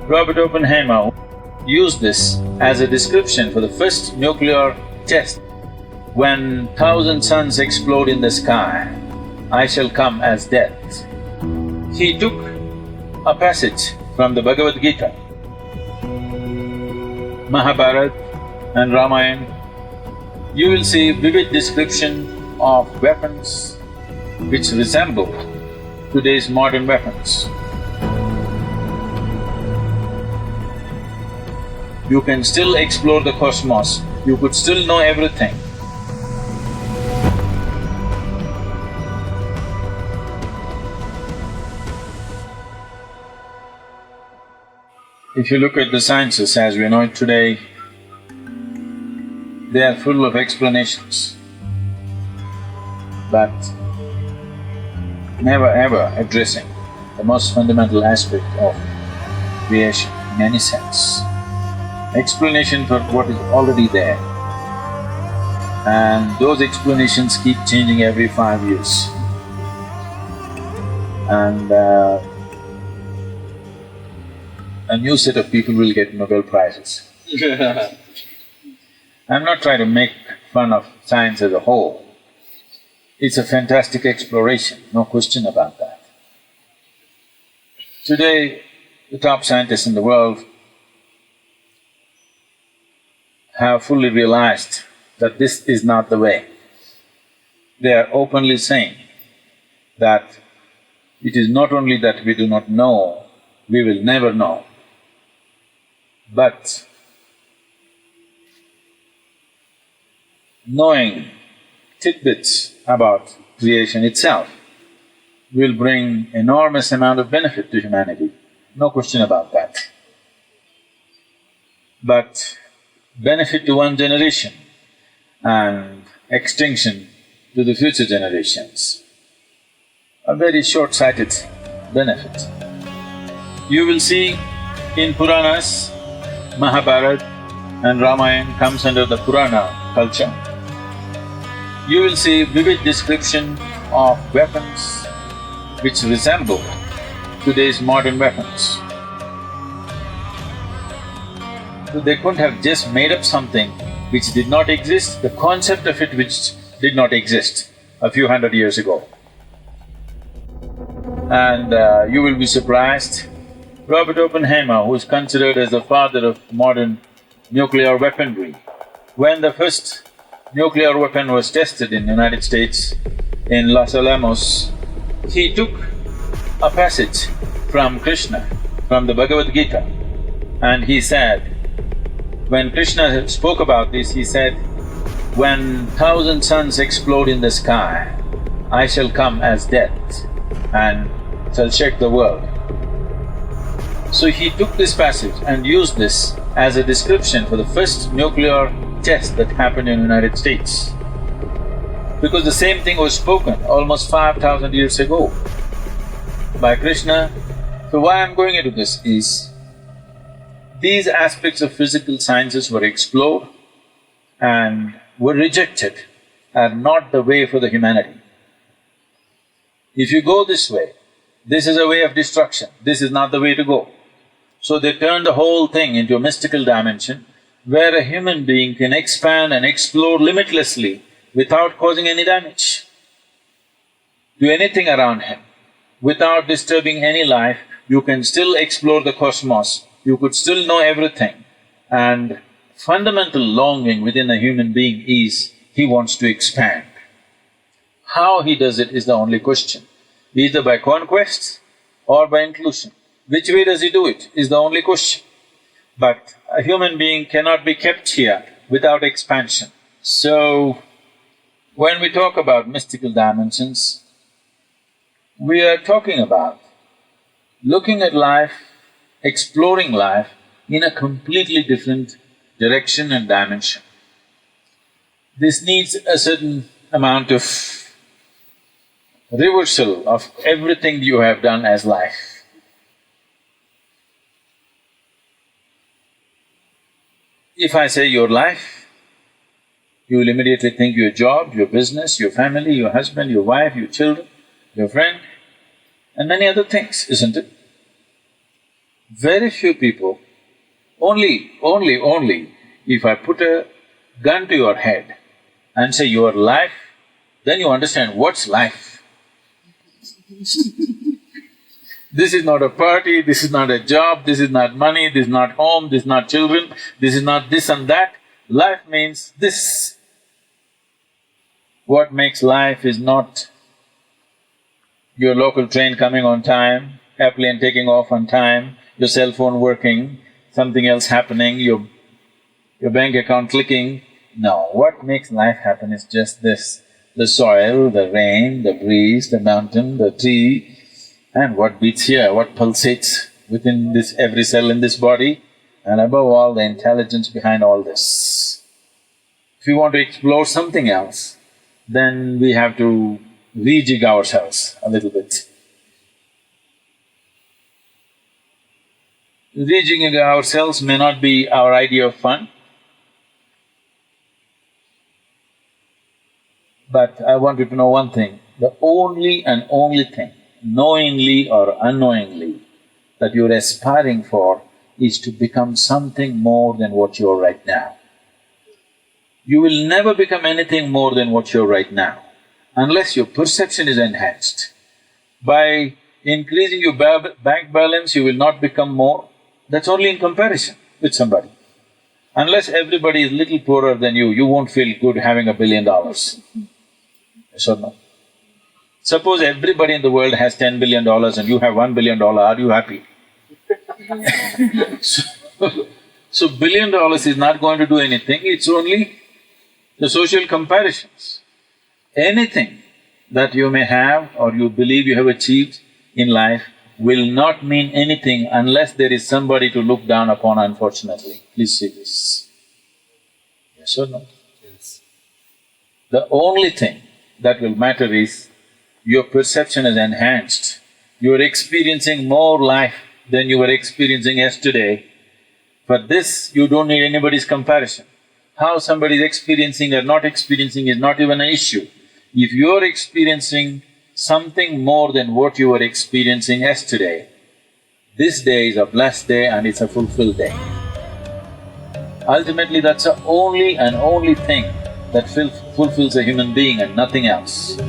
Robert Oppenheimer used this as a description for the first nuclear test. When 1,000 suns explode in the sky, I shall come as death. He took a passage from the Bhagavad Gita, Mahabharata and Ramayana. You will see vivid description of weapons which resemble today's modern weapons. You can still explore the cosmos, you could still know everything. If you look at the sciences as we know it today, they are full of explanations, but never ever addressing the most fundamental aspect of creation in any sense. Explanation for what is already there, and those explanations keep changing every 5 years. And a new set of people will get Nobel Prizes. I'm not trying to make fun of science as a whole. It's a fantastic exploration, no question about that. Today, the top scientists in the world have fully realized that this is not the way. They are openly saying that it is not only that we do not know, we will never know, but knowing tidbits about creation itself will bring enormous amount of benefit to humanity, no question about that. But benefit to one generation and extinction to the future generations, a very short-sighted benefit. You will see in Puranas, Mahabharata and Ramayana comes under the Purana culture. You will see vivid description of weapons which resemble today's modern weapons. So they couldn't have just made up something which did not exist, the concept of it which did not exist a few hundred years ago. And you will be surprised, Robert Oppenheimer, who is considered as the father of modern nuclear weaponry, when the first nuclear weapon was tested in the United States, in Los Alamos, he took a passage from Krishna, from the Bhagavad Gita, and he said, when Krishna spoke about this, he said, when 1,000 suns explode in the sky, I shall come as death and shall shake the world. So he took this passage and used this as a description for the first nuclear test that happened in the United States. Because the same thing was spoken almost 5,000 years ago by Krishna. So why I'm going into this is, these aspects of physical sciences were explored and were rejected, are not the way for the humanity. If you go this way, this is a way of destruction, this is not the way to go. So they turned the whole thing into a mystical dimension where a human being can expand and explore limitlessly without causing any damage to anything around him. Without disturbing any life, you can still explore the cosmos, you could still know everything. And fundamental longing within a human being is, he wants to expand. How he does it is the only question, either by conquest or by inclusion. Which way does he do it is the only question. But a human being cannot be kept here without expansion. So, when we talk about mystical dimensions, we are talking about looking at life, exploring life in a completely different direction and dimension. This needs a certain amount of reversal of everything you have done as life. If I say your life, you will immediately think your job, your business, your family, your husband, your wife, your children, your friend. and many other things, isn't it? Very few people, only if I put a gun to your head and say your life, then you understand what's life. This is not a party, this is not a job, this is not money, this is not home, this is not children, this is not this and that. Life means this. What makes life is not your local train coming on time, airplane taking off on time, your cell phone working, something else happening, your bank account clicking. No, what makes life happen is just this: the soil, the rain, the breeze, the mountain, the tree, and what beats here, what pulsates within this every cell in this body, and above all, the intelligence behind all this. If we want to explore something else, then we have to rejig ourselves a little bit. Rejigging ourselves may not be our idea of fun, but I want you to know one thing: the only and only thing, knowingly or unknowingly, that you're aspiring for is to become something more than what you are right now. You will never become anything more than what you're right now, unless your perception is enhanced. By increasing your bank balance, you will not become more. That's only in comparison with somebody. Unless everybody is little poorer than you won't feel good having $1 billion. Yes or no? Suppose everybody in the world has $10 billion and you have $1 billion, are you happy? So $1 billion is not going to do anything, it's only the social comparisons. Anything that you may have or you believe you have achieved in life will not mean anything unless there is somebody to look down upon, unfortunately. Please see this. Yes or no? Yes. The only thing that will matter is your perception is enhanced. You are experiencing more life than you were experiencing yesterday. For this, you don't need anybody's comparison. How somebody is experiencing or not experiencing is not even an issue. If you're experiencing something more than what you were experiencing yesterday, this day is a blessed day and it's a fulfilled day. Ultimately, that's the only and only thing that fulfills a human being and nothing else.